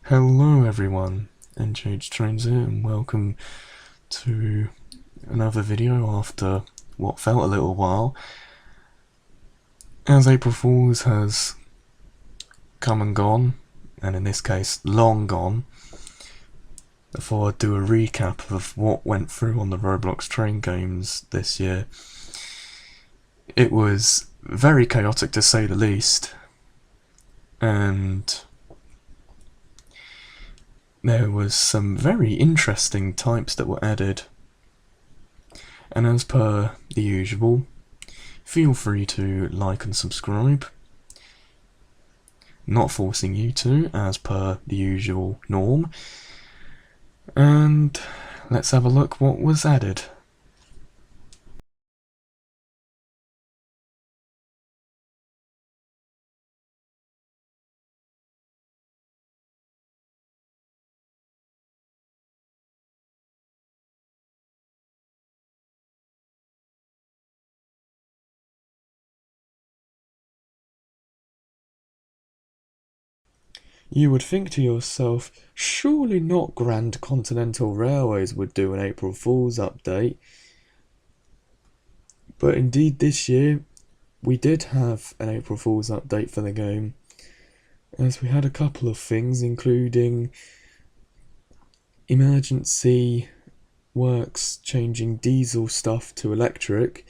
Hello everyone, NGH Trains here, and welcome to another video after what felt a little while. As April Fool's has come and gone, and in this case long gone, I thought I'd do a recap of what went through on the Roblox train games this year. It was very chaotic to say the least, and there was some very interesting types that were added, and as per the usual, feel free to like and subscribe. Not forcing you to, as per the usual norm. And let's have a look what was added. You would think to yourself, surely not Grand Continental Railways would do an April Fool's update. But indeed this year, we did have an April Fool's update for the game, as we had a couple of things, including emergency works changing diesel stuff to electric,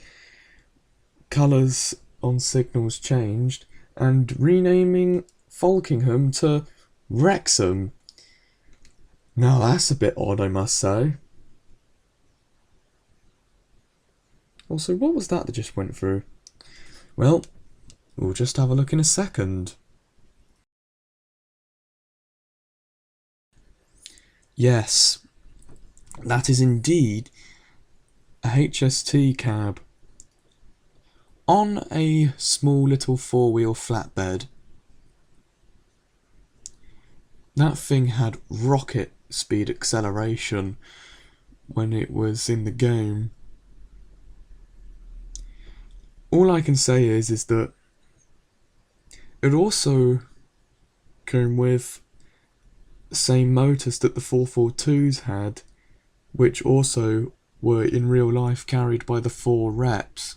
colours on signals changed, and renaming Falkingham to Wrexham. Now that's a bit odd, I must say. Also, what was that just went through? Well, we'll just have a look in a second. Yes, that is indeed a HST cab on a small little four-wheel flatbed. That thing had rocket speed acceleration when it was in the game. All I can say is that it also came with the same motors that the 442s had, which also were in real life carried by the 4 reps,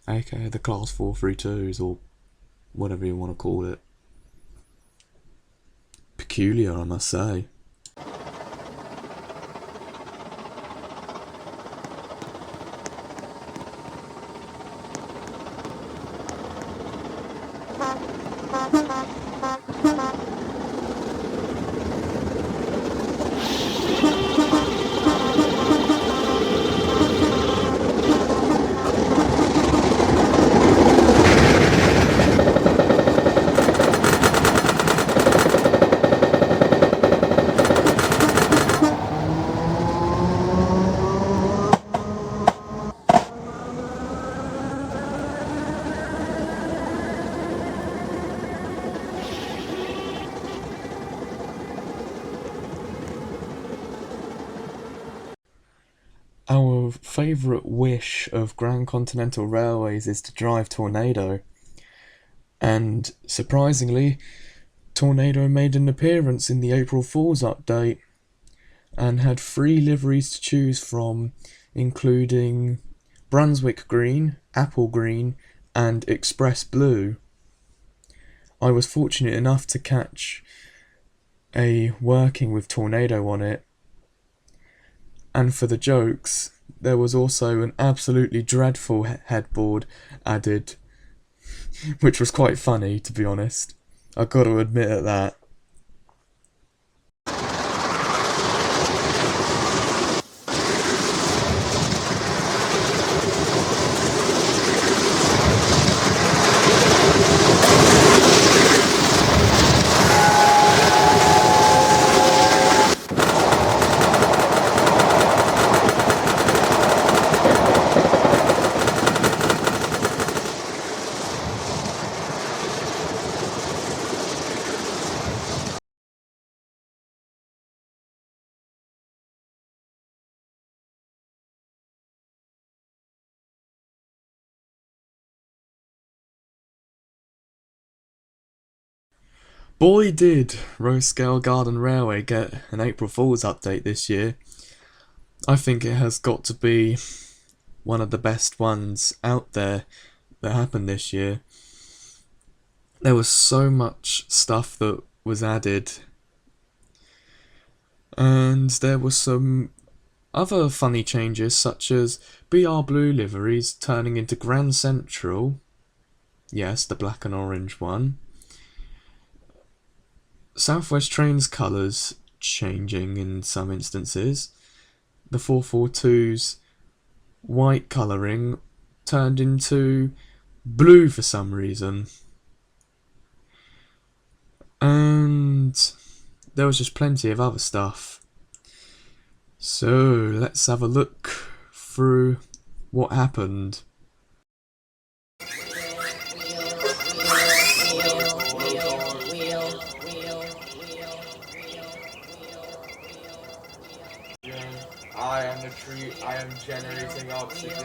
aka the class 432s, or whatever you want to call it. Peculiar, I must say. Our favourite wish of Grand Continental Railways is to drive Tornado, and surprisingly, Tornado made an appearance in the April Fool's update and had 3 liveries to choose from, including Brunswick Green, Apple Green and Express Blue. I was fortunate enough to catch a working with Tornado on it, and for the jokes, there was also an absolutely dreadful headboard added, which was quite funny, to be honest. I've got to admit at that. boy did Rosehill Garden Railway get an April Fool's update this year. I think it has got to be one of the best ones out there that happened this year. There was so much stuff that was added, and there were some other funny changes, such as BR Blue liveries turning into Grand Central. Yes, the black and orange one. Southwest Trains colours changing in some instances. The 442's white colouring turned into blue for some reason. And there was just plenty of other stuff. So let's have a look through what happened. I am the tree, I am generating oxygen.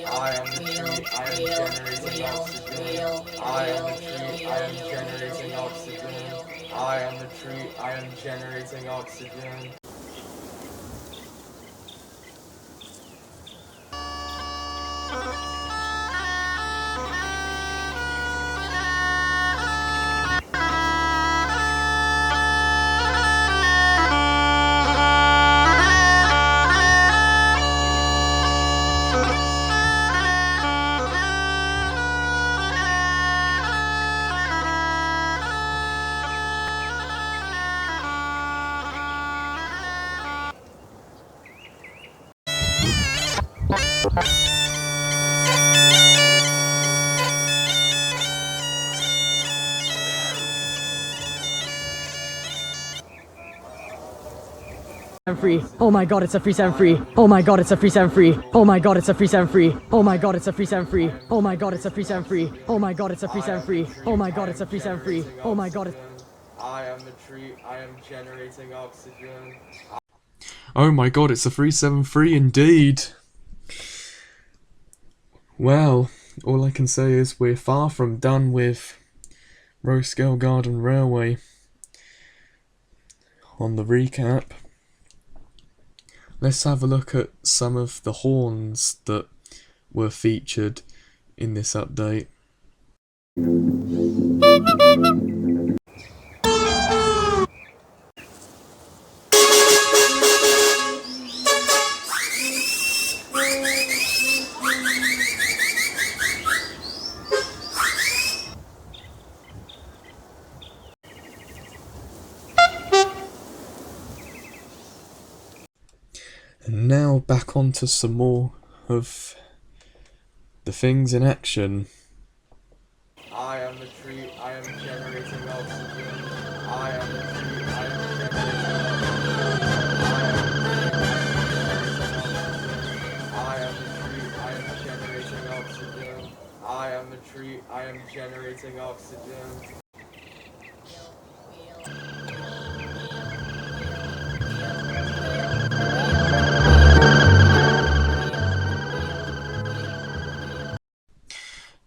I am the tree, I am generating oxygen. I am the tree, I am generating oxygen. I am the tree, I am generating oxygen. Free. Oh my god, it's a free sound free. Oh my god, it's a free sound free. Oh my god, it's a free sound free. Oh my god, it's a free sound free. Oh my god, it's a free sound free. Oh my god, it's a free sound free. Oh my god, it's a free sound free. Oh my god, I am the tree, I am generating oxygen. Oh my god, it's a 373 indeed. Well, all I can say is we're far from done with Rosehill Garden Railway on the recap. Let's have a look at some of the horns that were featured in this update. And now back onto some more of the things in action. I am the tree, I am generating oxygen. I am the tree, I am generating oxygen. I am the tree, I am generating oxygen.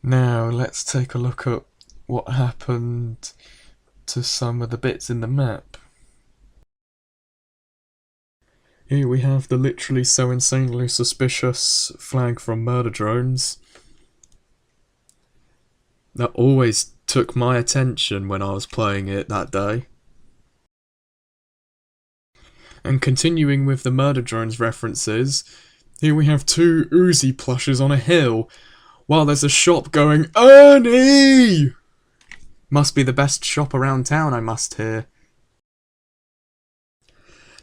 Now let's take a look at what happened to some of the bits in the map. Here we have the literally so insanely suspicious flag from murder drones. That always took my attention when I was playing it that day. And continuing with the murder drones references, here we have two Uzi plushes on a hill, while there's a shop going, Ernie! Must be the best shop around town, I must hear.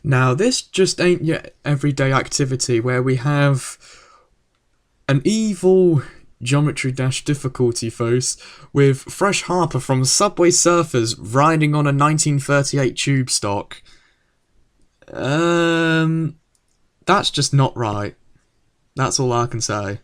Now, this just ain't your everyday activity where we have an evil Geometry Dash difficulty face with Fresh Harper from Subway Surfers riding on a 1938 tube stock. That's just not right. That's all I can say.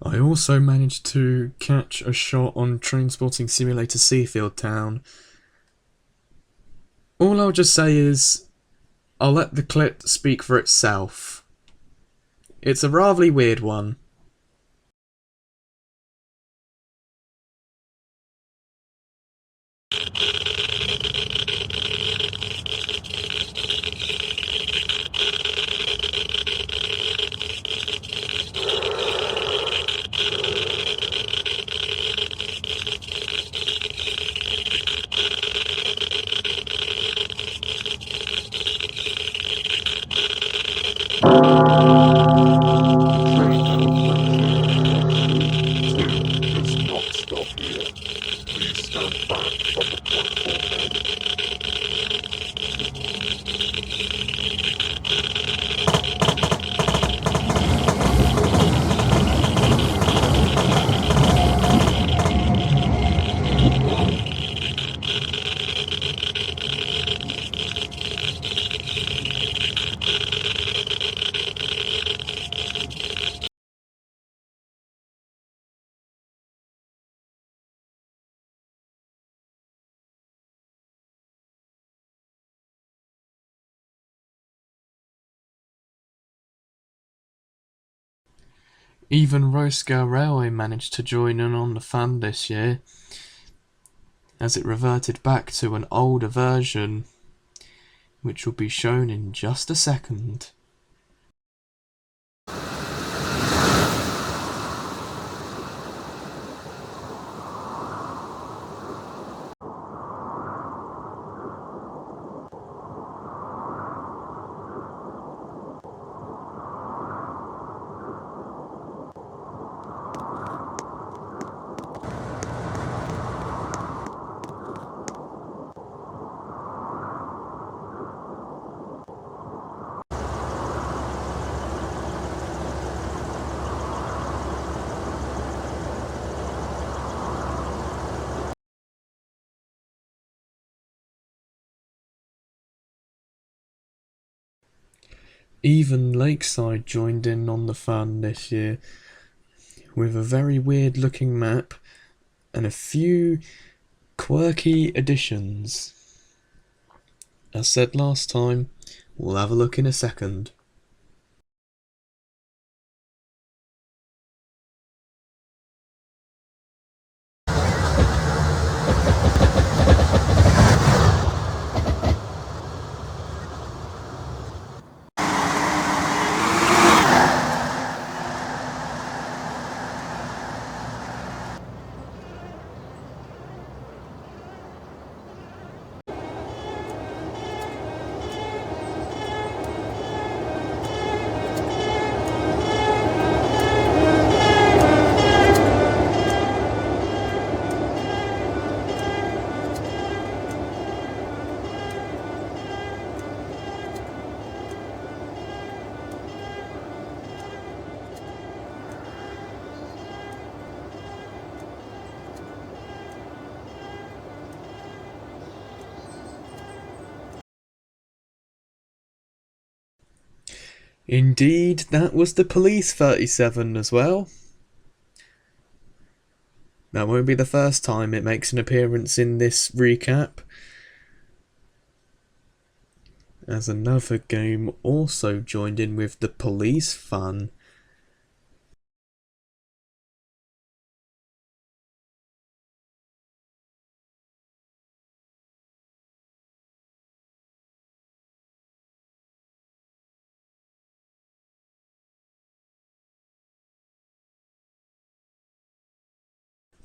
I also managed to catch a shot on Trainspotting Simulator Seafield Town. All I'll just say is, I'll let the clip speak for itself. It's a rather weird one. Even RSGR Railway managed to join in on the fun this year, as it reverted back to an older version, which will be shown in just a second. Even Lakeside joined in on the fun this year, with a very weird looking map and a few quirky additions. As said last time, we'll have a look in a second. Indeed, that was the Police 37 as well. That won't be the first time it makes an appearance in this recap, as another game also joined in with the police fun.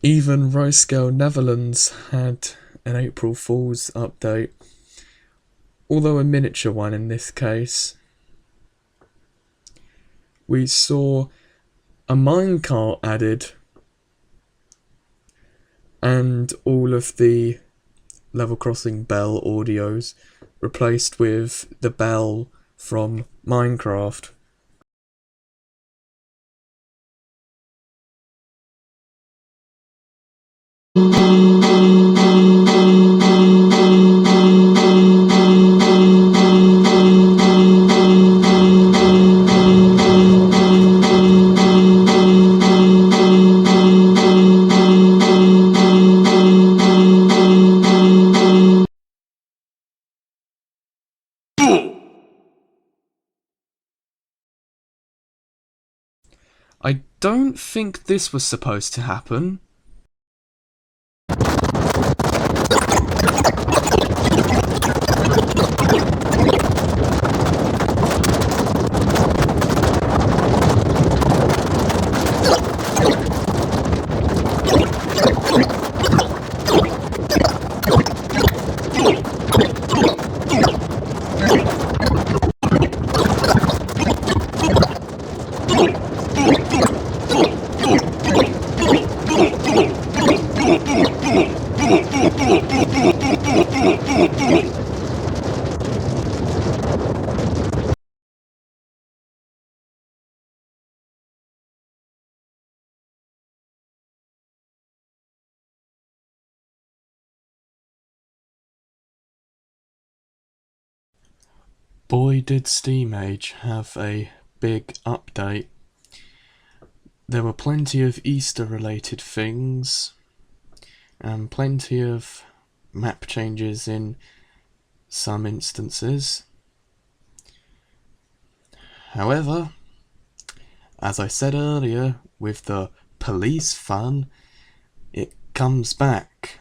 Even RSGR Netherlands had an April Fool's update, although a miniature one in this case. We saw a minecart added, and all of the Level Crossing bell audios replaced with the bell from Minecraft. I don't think this was supposed to happen. Boy, did Steam Age have a big update. There were plenty of Easter-related things, and plenty of map changes in some instances. However, as I said earlier, with the police fun, it comes back.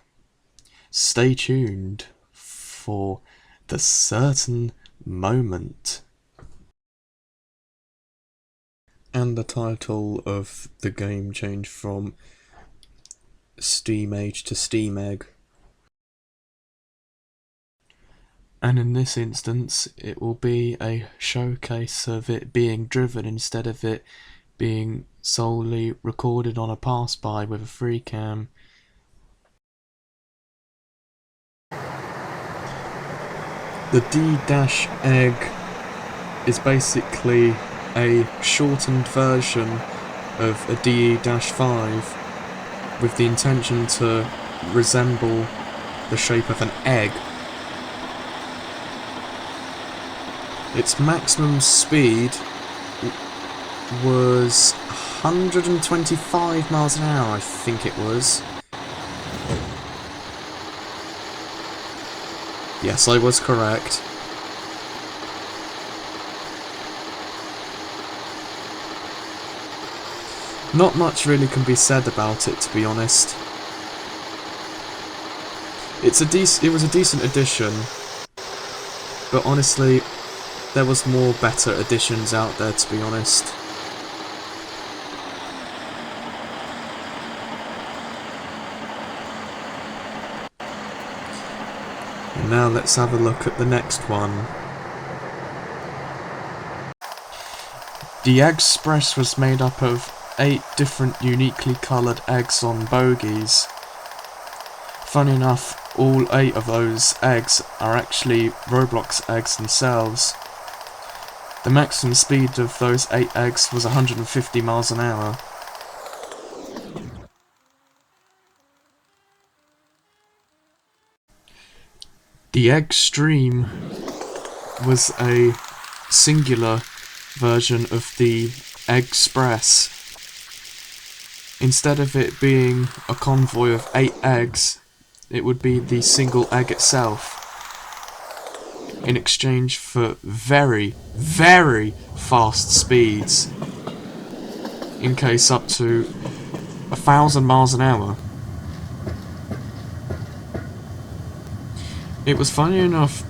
Stay tuned for the certain moment. And the title of the game changed from Steam Age to Steam Egg. And in this instance, it will be a showcase of it being driven instead of it being solely recorded on a pass-by with a free cam. The D-Egg is basically a shortened version of a DE-5 with the intention to resemble the shape of an egg. Its maximum speed was 125 miles an hour, I think it was. Yes, I was correct. Not much really can be said about it, to be honest. It was a decent addition, but honestly, there was more better additions out there, to be honest. And now let's have a look at the next one. The Egg Express was made up of 8 different uniquely coloured eggs on bogies. Funny enough, all 8 of those eggs are actually Roblox eggs themselves. The maximum speed of those 8 eggs was 150 miles an hour. The Egg Stream was a singular version of the Egg Express. Instead of it being a convoy of 8 eggs, it would be the single egg itself, in exchange for very, very fast speeds, in case up to 1,000 miles an hour. It was, funny enough,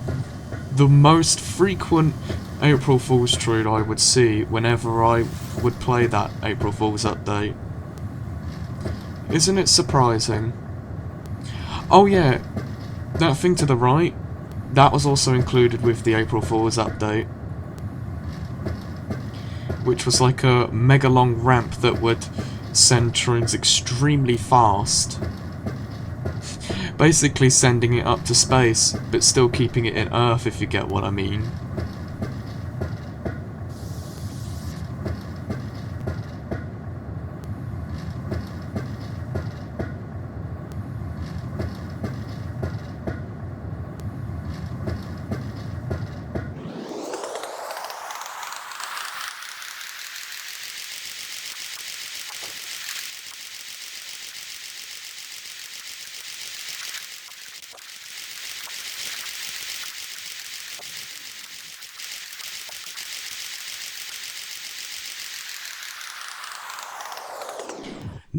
the most frequent April Fool's trade I would see whenever I would play that April Fool's update. Isn't it surprising? Oh yeah, that thing to the right, that was also included with the April Fool's update, which was like a mega long ramp that would send trains extremely fast. Basically sending it up to space, but still keeping it in Earth, if you get what I mean.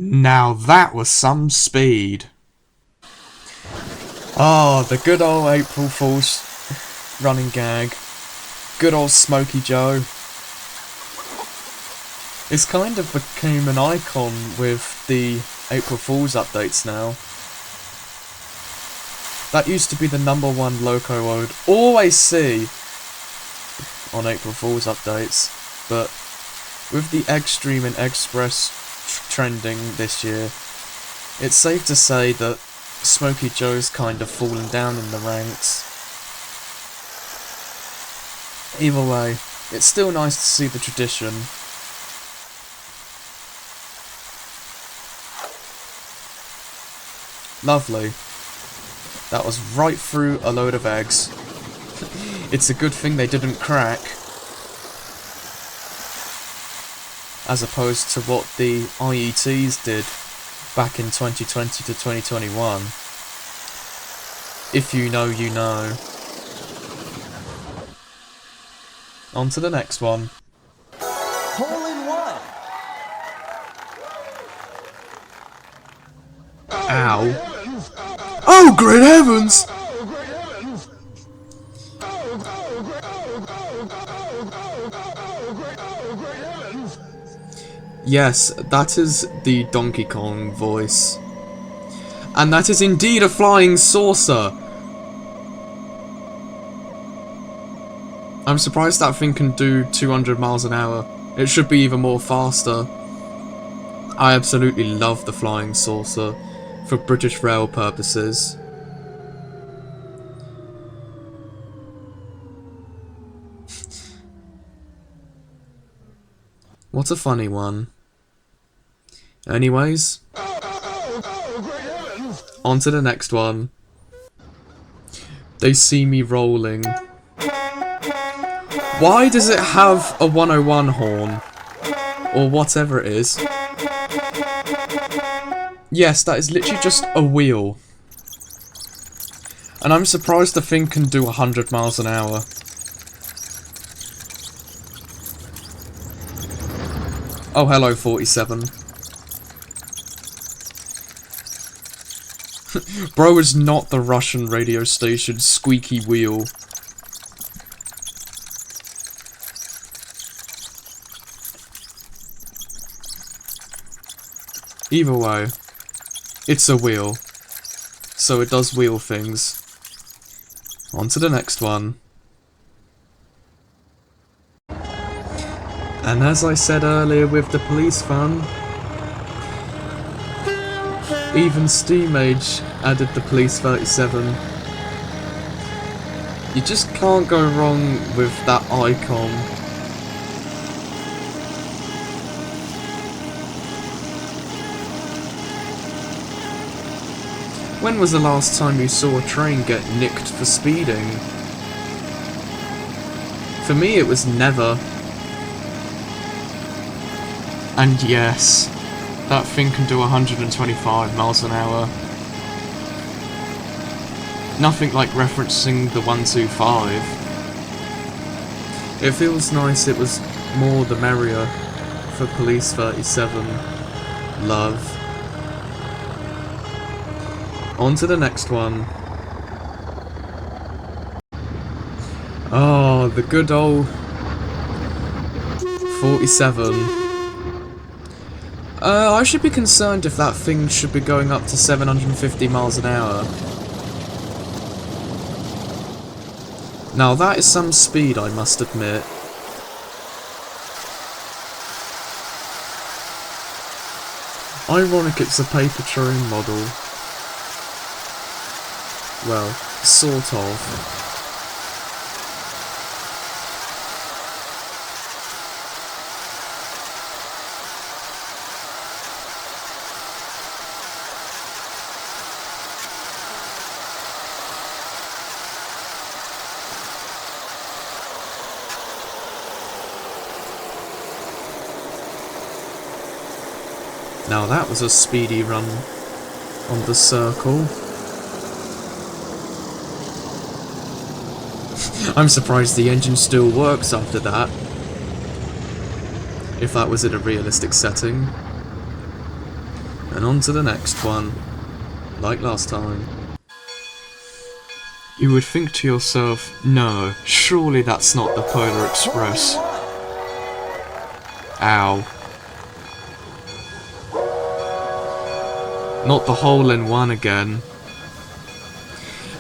Now that was some speed. Oh, the good old April Fool's running gag. Good old Smokey Joe. It's kind of became an icon with the April Fool's updates now. That used to be the #1 loco I would always see on April Fool's updates, but with the Extreme and Express trending this year, it's safe to say that Smokey Joe's kind of fallen down in the ranks. Either way, it's still nice to see the tradition. Lovely. That was right through a load of eggs. It's a good thing they didn't crack. As opposed to what the IETs did back in 2020 to 2021. If you know, you know. On to the next one. Hole in one. Ow. Oh, great heavens! Yes, that is the Donkey Kong voice. And that is indeed a flying saucer! I'm surprised that thing can do 200 miles an hour. It should be even more faster. I absolutely love the flying saucer for British Rail purposes. What a funny one. Anyways, on to the next one. They see me rolling. Why does it have a 101 horn? Or whatever it is. Yes, that is literally just a wheel. And I'm surprised the thing can do 100 miles an hour. Oh, hello, 47. Bro is not the Russian radio station squeaky wheel. Either way, it's a wheel, so it does wheel things. On to the next one. And as I said earlier with the police van, even Steam Age added the Police 37. You just can't go wrong with that icon. When was the last time you saw a train get nicked for speeding? For me, it was never. And yes, that thing can do 125 miles an hour. Nothing like referencing the 125. It feels nice it was more the merrier for Police 37. Love. On to the next one. Oh, the good old 47. I should be concerned if that thing should be going up to 750 miles an hour. Now that is some speed, I must admit. Ironic it's a paper train model. Well, sort of. Now that was a speedy run on the circle. I'm surprised the engine still works after that. If that was in a realistic setting. And on to the next one, like last time. You would think to yourself, no, surely that's not the Polar Express. Ow. Not the hole-in-one again.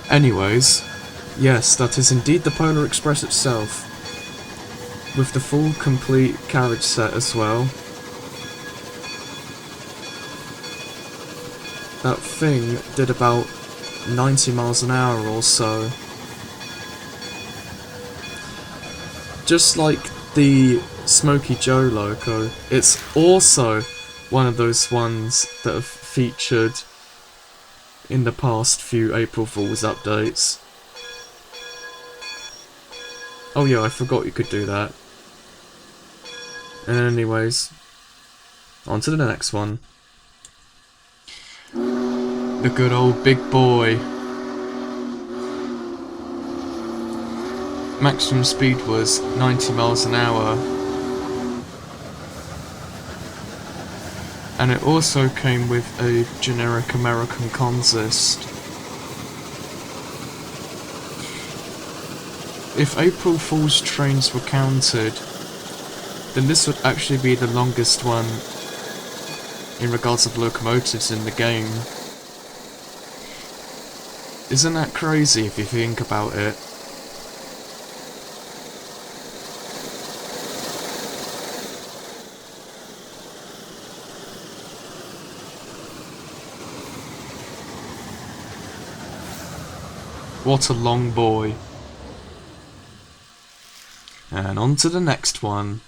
Anyways, yes, that is indeed the Polar Express itself. With the full complete carriage set as well. That thing did about 90 miles an hour or so. Just like the Smokey Joe loco, it's also one of those ones that have featured in the past few April Fool's updates. Oh yeah, I forgot you could do that. And anyways, on to the next one. The good old big boy. Maximum speed was 90 miles an hour. And it also came with a generic American consist. If April Fool's trains were counted, then this would actually be the longest one in regards of locomotives in the game. Isn't that crazy if you think about it? What a long boy. And on to the next one.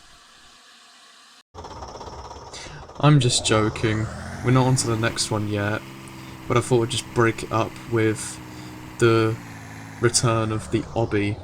I'm just joking. We're not on to the next one yet. But I thought I'd just break it up with the return of the obby.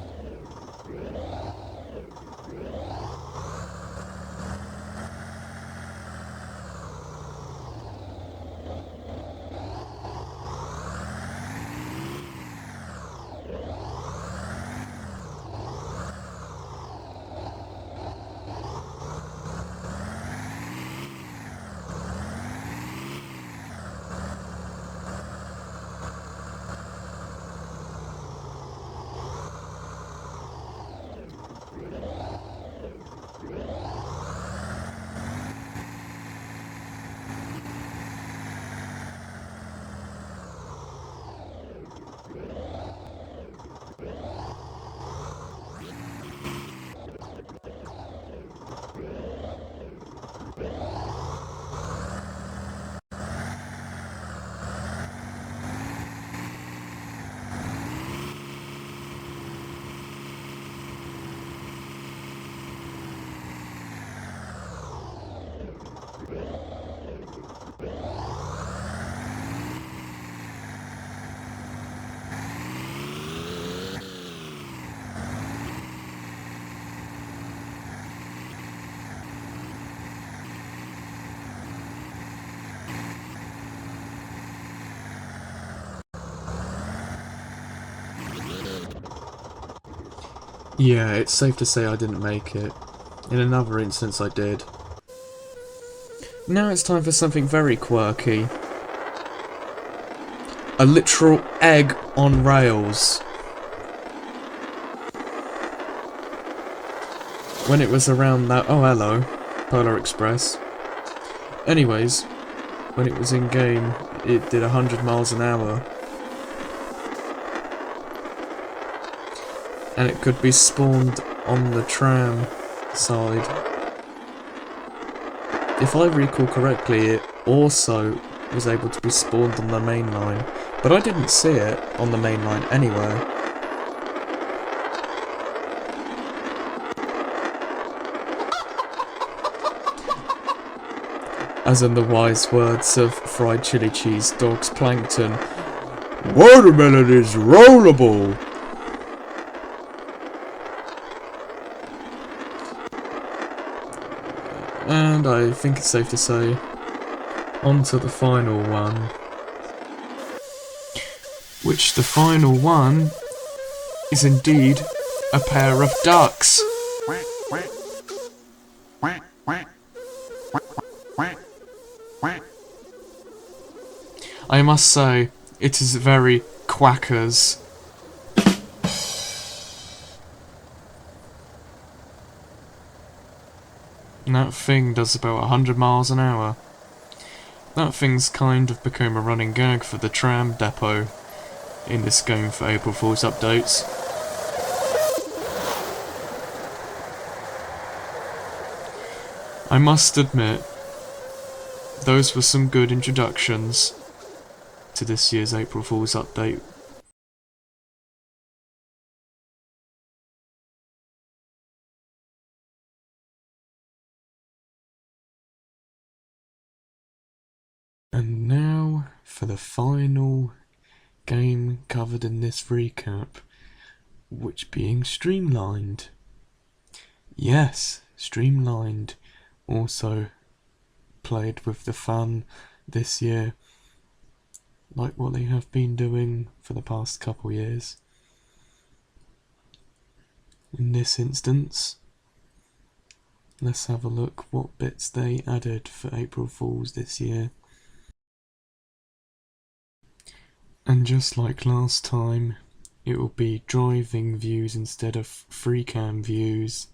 Yeah, it's safe to say I didn't make it. In another instance I did. Now it's time for something very quirky. A literal egg on rails. When it was around that... Oh, hello. Polar Express. Anyways, when it was in game, it did 100 miles an hour. And it could be spawned on the tram side. If I recall correctly, it also was able to be spawned on the main line, but I didn't see it on the main line anywhere. As in the wise words of Fried Chili Cheese Dog's Plankton, watermelon is rollable! And I think it's safe to say, on to the final one. Which the final one is indeed a pair of ducks. I must say, it is very quackers. And that thing does about 100 miles an hour. That thing's kind of become a running gag for the tram depot in this game for April Fool's updates. I must admit, those were some good introductions to this year's April Fool's update. And now for the final game covered in this recap, which being Streamlined. Yes, Streamlined also played with the fun this year, like what they have been doing for the past couple years. In this instance, let's have a look what bits they added for April Fools this year. And just like last time, it will be driving views instead of free cam views.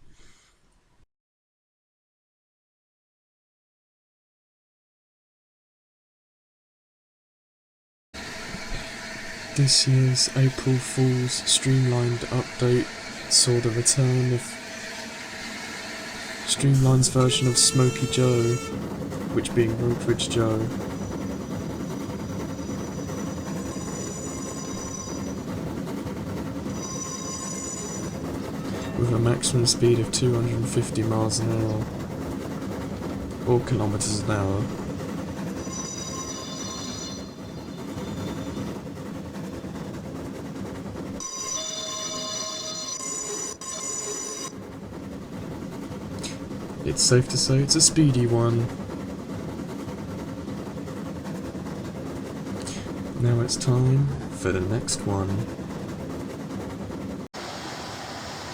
This year's April Fool's Streamlined update saw the return of Streamline's version of Smokey Joe, which being Road Ridge Joe. With a maximum speed of 250 miles an hour, or kilometers an hour. It's safe to say it's a speedy one. Now it's time for the next one.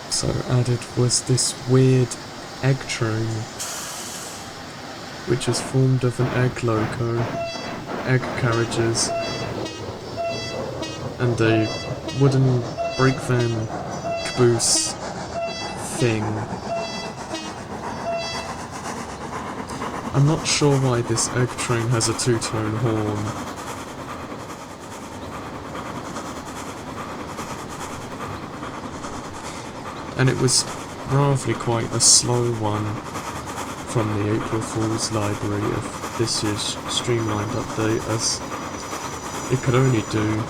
So added was this weird egg train, which is formed of an egg loco, egg carriages, and a wooden brake van caboose thing. I'm not sure why this egg train has a two-tone horn. And it was rather quite a slow one from the April Fool's library of this year's Streamlined update, as it could only do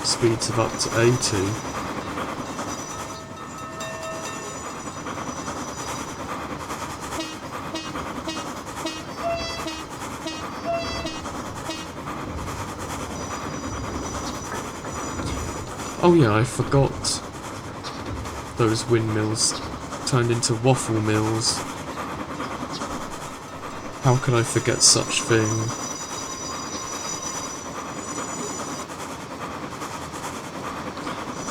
speeds of up to 80. Oh yeah, I forgot. Those windmills turned into waffle mills. How could I forget such thing?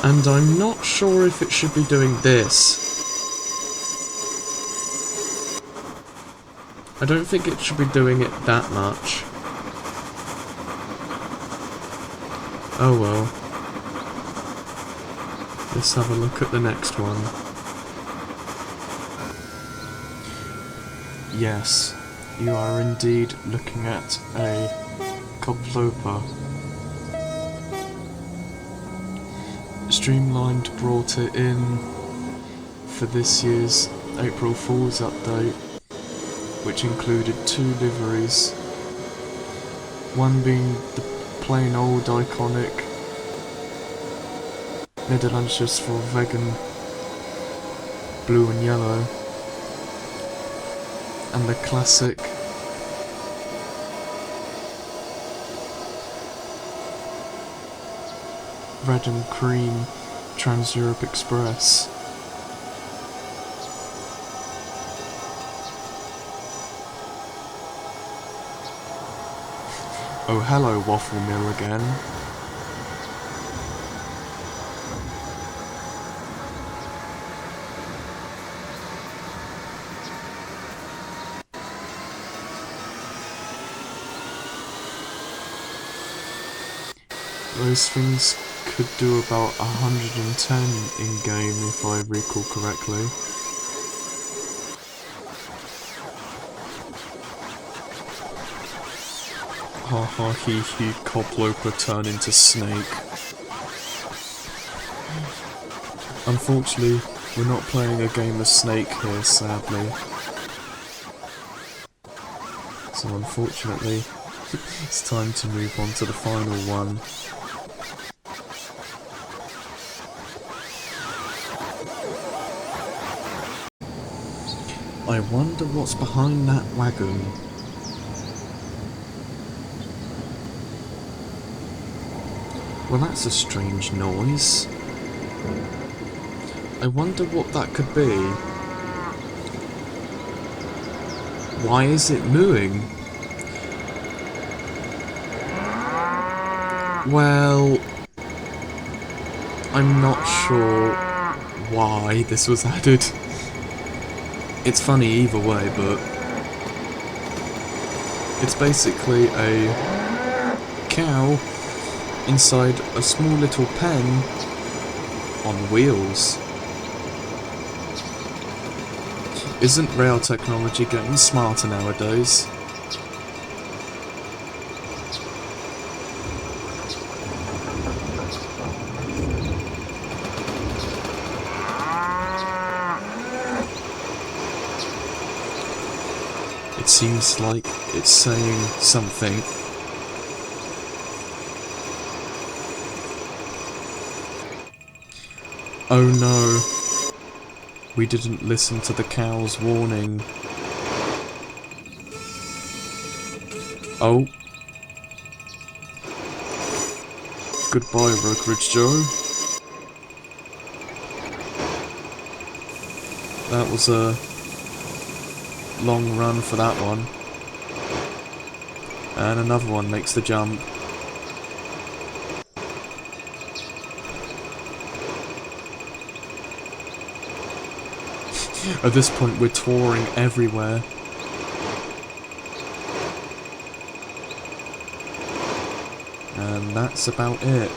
And I'm not sure if it should be doing this. I don't think it should be doing it that much. Oh well. Let's have a look at the next one. Yes, you are indeed looking at a coploper. Streamlined brought it in for this year's April Fool's update, which included 2 liveries. One being the plain old iconic Nederlanders for vegan blue and yellow, and the classic red and cream Trans-Europe Express. Oh hello Waffle Mill again. Those things could do about 110 in-game if I recall correctly. Ha ha he he, Coploper turn into snake. Unfortunately, we're not playing a game of Snake here, sadly. So unfortunately, it's time to move on to the final one. I wonder what's behind that wagon. Well, that's a strange noise. I wonder what that could be. Why is it mooing? Well, I'm not sure why this was added. It's funny either way, but it's basically a cow inside a small little pen on wheels. Isn't rail technology getting smarter nowadays? It seems like it's saying something. Oh no, we didn't listen to the cow's warning. Oh. Goodbye, Brokerage Joe. That was a long run for that one. And another one makes the jump. At this point we're touring everywhere. And that's about it.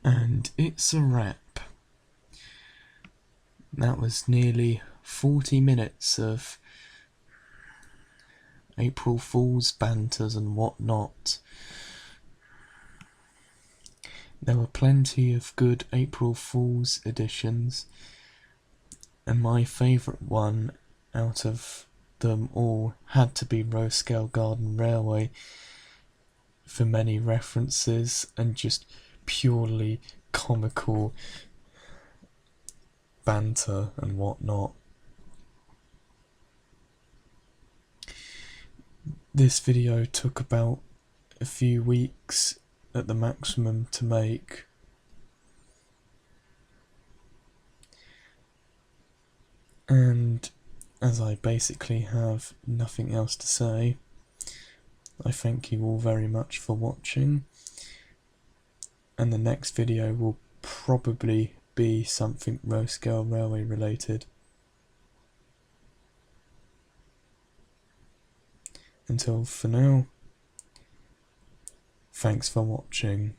And it's a wrap. That was nearly 40 minutes of April Fool's banters and whatnot. There were plenty of good April Fool's editions, and my favourite one out of them all had to be Roserscale Garden Railway, for many references and just purely comical banter and whatnot. This video took about a few weeks at the maximum to make. And as I basically have nothing else to say, I thank you all very much for watching, and the next video will probably be something Roserscale Railway related. Until for now, thanks for watching.